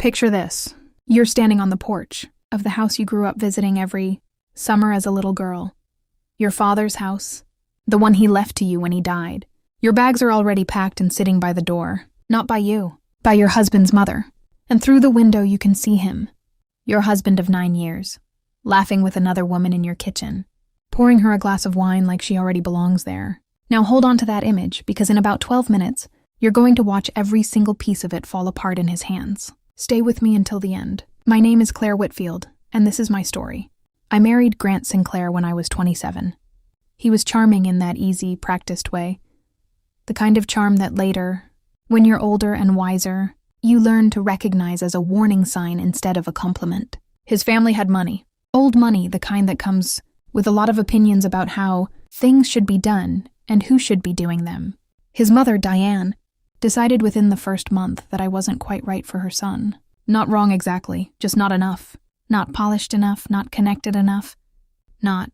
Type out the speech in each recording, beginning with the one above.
Picture this. You're standing on the porch of the house you grew up visiting every summer as a little girl. Your father's house, the one he left to you when he died. Your bags are already packed and sitting by the door, not by you, by your husband's mother. And through the window you can see him, your husband of 9 years, laughing with another woman in your kitchen, pouring her a glass of wine like she already belongs there. Now hold on to that image, because in about 12 minutes, you're going to watch every single piece of it fall apart in his hands. Stay with me until the end. My name is Claire Whitfield, and this is my story. I married Grant Sinclair when I was 27. He was charming in that easy, practiced way. The kind of charm that later, when you're older and wiser, you learn to recognize as a warning sign instead of a compliment. His family had money. Old money, the kind that comes with a lot of opinions about how things should be done and who should be doing them. His mother, Diane, decided within the first month that I wasn't quite right for her son. Not wrong exactly, just not enough. Not polished enough, not connected enough. Not,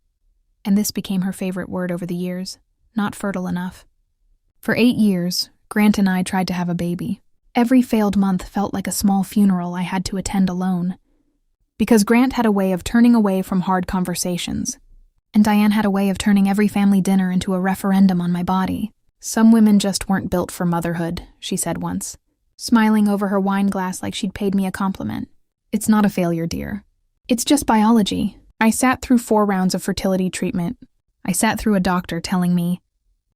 and this became her favorite word over the years, not fertile enough. For 8 years, Grant and I tried to have a baby. Every failed month felt like a small funeral I had to attend alone. Because Grant had a way of turning away from hard conversations, and Diane had a way of turning every family dinner into a referendum on my body. Some women just weren't built for motherhood, she said once, smiling over her wine glass like she'd paid me a compliment. It's not a failure, dear. It's just biology. I sat through 4 rounds of fertility treatment. I sat through a doctor telling me,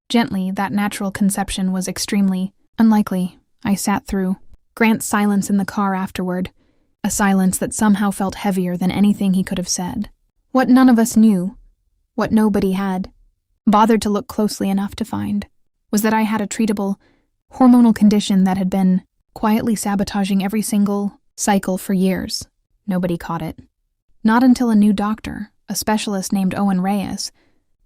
gently, that natural conception was extremely unlikely. I sat through Grant's silence in the car afterward, a silence that somehow felt heavier than anything he could have said. What none of us knew, what nobody had bothered to look closely enough to find, was that I had a treatable hormonal condition that had been quietly sabotaging every single cycle for years. Nobody caught it. Not until a new doctor, a specialist named Owen Reyes,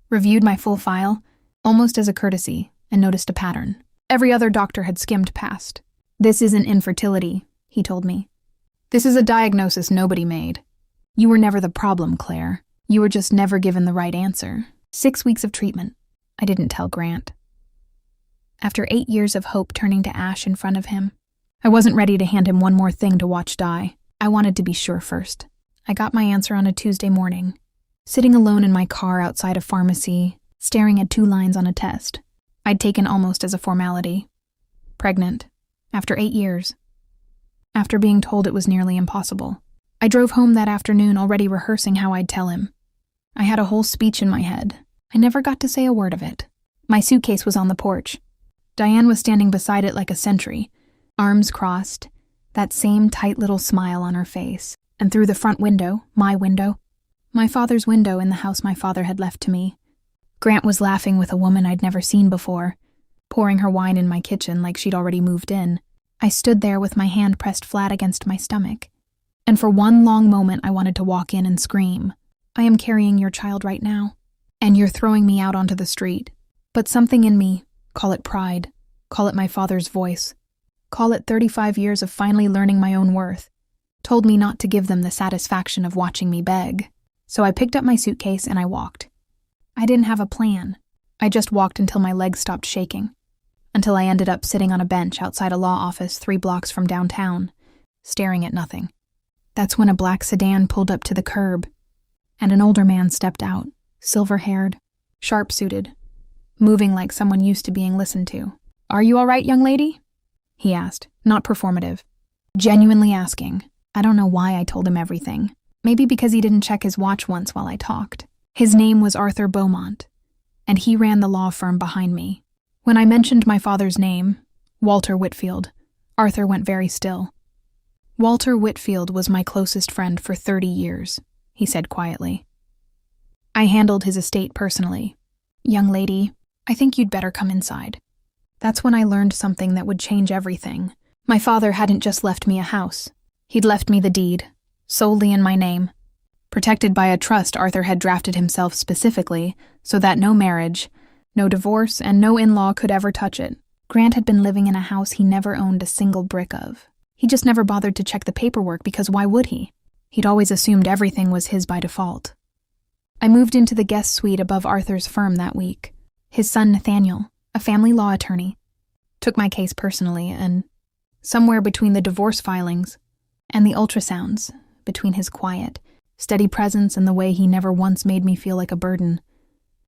reviewed my full file, almost as a courtesy, and noticed a pattern. Every other doctor had skimmed past. This isn't infertility, he told me. This is a diagnosis nobody made. You were never the problem, Claire. You were just never given the right answer. 6 weeks of treatment. I didn't tell Grant. After 8 years of hope turning to ash in front of him, I wasn't ready to hand him one more thing to watch die. I wanted to be sure first. I got my answer on a Tuesday morning, sitting alone in my car outside a pharmacy, staring at 2 lines on a test I'd taken almost as a formality. Pregnant. After 8 years. After being told it was nearly impossible. I drove home that afternoon already rehearsing how I'd tell him. I had a whole speech in my head. I never got to say a word of it. My suitcase was on the porch. Diane was standing beside it like a sentry, arms crossed, that same tight little smile on her face. And through the front window, my father's window in the house my father had left to me, Grant was laughing with a woman I'd never seen before, pouring her wine in my kitchen like she'd already moved in. I stood there with my hand pressed flat against my stomach. And for one long moment I wanted to walk in and scream, I am carrying your child right now, and you're throwing me out onto the street. But something in me, call it pride, call it my father's voice, call it 35 years of finally learning my own worth, told me not to give them the satisfaction of watching me beg. So I picked up my suitcase and I walked. I didn't have a plan. I just walked until my legs stopped shaking, until I ended up sitting on a bench outside a law office 3 blocks from downtown, staring at nothing. That's when a black sedan pulled up to the curb, and an older man stepped out, silver-haired, sharp-suited, moving like someone used to being listened to. "Are you all right, young lady?" he asked, not performative, genuinely asking. I don't know why I told him everything. Maybe because he didn't check his watch once while I talked. His name was Arthur Beaumont, and he ran the law firm behind me. When I mentioned my father's name, Walter Whitfield, Arthur went very still. Walter Whitfield was my closest friend for 30 years, he said quietly. I handled his estate personally. "Young lady, I think you'd better come inside." That's when I learned something that would change everything. My father hadn't just left me a house. He'd left me the deed, solely in my name. Protected by a trust Arthur had drafted himself specifically, so that no marriage, no divorce, and no in-law could ever touch it. Grant had been living in a house he never owned a single brick of. He just never bothered to check the paperwork because why would he? He'd always assumed everything was his by default. I moved into the guest suite above Arthur's firm that week. His son Nathaniel, a family law attorney, took my case personally, and somewhere between the divorce filings, And the ultrasounds, between his quiet, steady presence and the way he never once made me feel like a burden.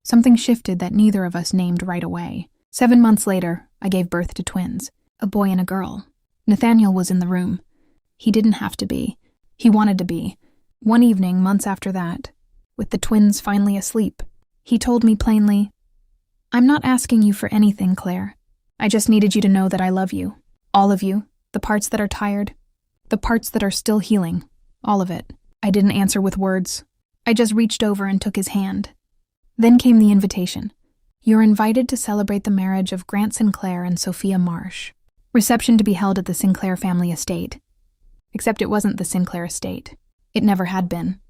Something shifted that neither of us named right away. 7 months later, I gave birth to twins, a boy and a girl. Nathaniel was in the room. He didn't have to be. He wanted to be. One evening, months after that, with the twins finally asleep, he told me plainly, "I'm not asking you for anything, Claire. I just needed you to know that I love you. All of you, the parts that are tired, the parts that are still healing, all of it." I didn't answer with words. I just reached over and took his hand. Then came the invitation. "You're invited to celebrate the marriage of Grant Sinclair and Sophia Marsh." Reception to be held at the Sinclair family estate. Except it wasn't the Sinclair estate. It never had been.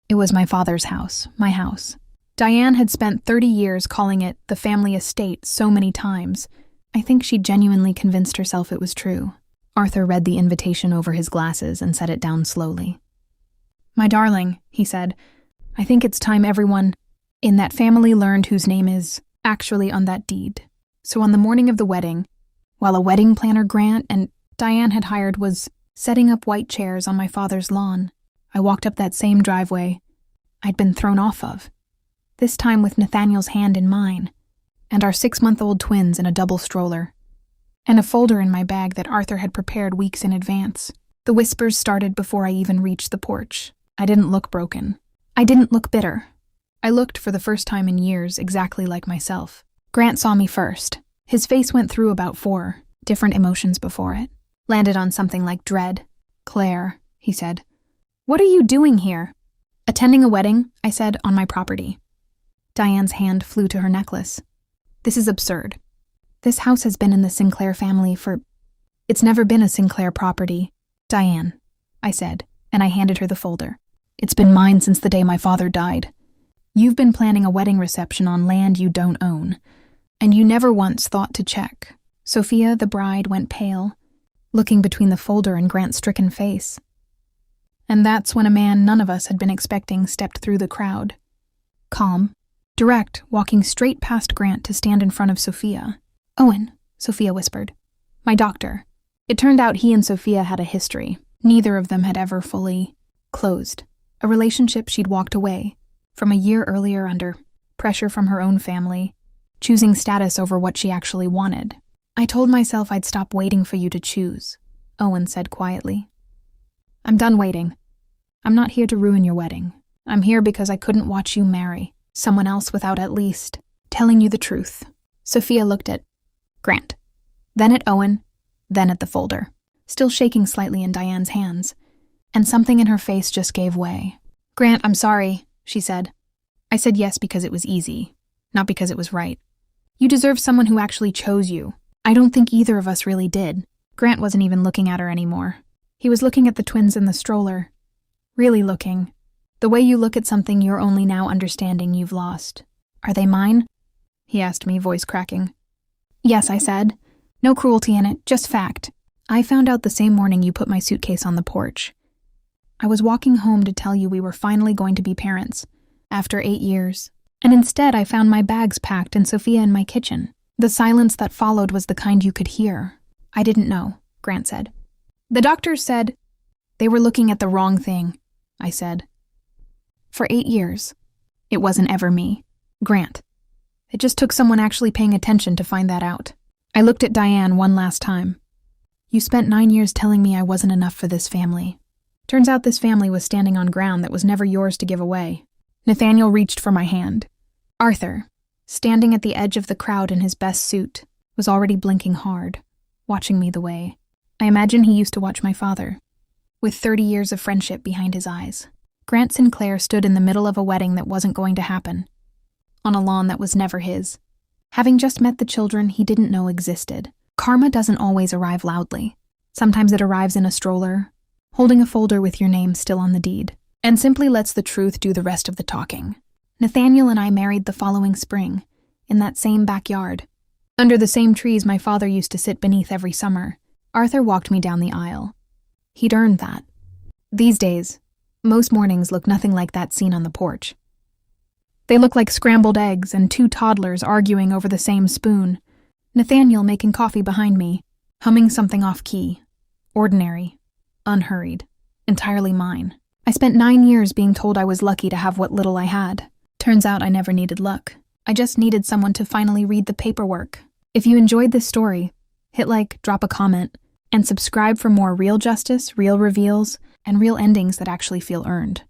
It was my father's house, my house. Diane had spent 30 years calling it the family estate so many times. I think she genuinely convinced herself it was true. Arthur read the invitation over his glasses and set it down slowly. "My darling," he said, "I think it's time everyone in that family learned whose name is actually on that deed." So on the morning of the wedding, while a wedding planner Grant and Diane had hired was setting up white chairs on my father's lawn, I walked up that same driveway I'd been thrown off of, this time with Nathaniel's hand in mine, and our 6-month-old twins in a double stroller, and a folder in my bag that Arthur had prepared weeks in advance. The whispers started before I even reached the porch. I didn't look broken. I didn't look bitter. I looked, for the first time in years, exactly like myself. Grant saw me first. His face went through about 4 different emotions before it. Landed on something like dread. "Claire," he said, "what are you doing here?" "Attending a wedding," I said, "on my property." Diane's hand flew to her necklace. "This is absurd. This house has been in the Sinclair family for... It's never been a Sinclair property." "Diane," I said, and I handed her the folder. "It's been mine since the day my father died. You've been planning a wedding reception on land you don't own, and you never once thought to check." Sophia, the bride, went pale, looking between the folder and Grant's stricken face. And that's when a man none of us had been expecting stepped through the crowd. Calm, direct, walking straight past Grant to stand in front of Sophia. "Owen," Sophia whispered. "My doctor." It turned out he and Sophia had a history. Neither of them had ever fully closed. A relationship she'd walked away from a year earlier under pressure from her own family, choosing status over what she actually wanted. "I told myself I'd stop waiting for you to choose," Owen said quietly. "I'm done waiting. I'm not here to ruin your wedding. I'm here because I couldn't watch you marry someone else without at least telling you the truth." Sophia looked at Grant, then at Owen, then at the folder, still shaking slightly in Diane's hands, and something in her face just gave way. "Grant, I'm sorry," she said. "I said yes because it was easy, not because it was right. You deserve someone who actually chose you. I don't think either of us really did." Grant wasn't even looking at her anymore. He was looking at the twins in the stroller. Really looking. The way you look at something you're only now understanding you've lost. "Are they mine?" he asked me, voice cracking. "Yes," I said. "No cruelty in it, just fact. I found out the same morning you put my suitcase on the porch. I was walking home to tell you we were finally going to be parents, after 8 years. And instead I found my bags packed and Sophia in my kitchen. The silence that followed was the kind you could hear." "I didn't know," Grant said. "The doctors said..." "They were looking at the wrong thing," I said. "For 8 years. It wasn't ever me, Grant. It just took someone actually paying attention to find that out." I looked at Diane one last time. "You spent 9 years telling me I wasn't enough for this family. Turns out this family was standing on ground that was never yours to give away." Nathaniel reached for my hand. Arthur, standing at the edge of the crowd in his best suit, was already blinking hard, watching me the way I imagine he used to watch my father, with 30 years of friendship behind his eyes. Grant Sinclair stood in the middle of a wedding that wasn't going to happen, on a lawn that was never his, having just met the children he didn't know existed. Karma doesn't always arrive loudly. Sometimes it arrives in a stroller, holding a folder with your name still on the deed, and simply lets the truth do the rest of the talking. Nathaniel and I married the following spring, in that same backyard, under the same trees my father used to sit beneath every summer. Arthur walked me down the aisle. He'd earned that. These days, most mornings look nothing like that scene on the porch. They look like scrambled eggs and 2 toddlers arguing over the same spoon. Nathaniel making coffee behind me, humming something off-key, ordinary, unhurried. entirely mine. I spent 9 years being told I was lucky to have what little I had. Turns out I never needed luck. I just needed someone to finally read the paperwork. If you enjoyed this story, hit like, drop a comment, and subscribe for more real justice, real reveals, and real endings that actually feel earned.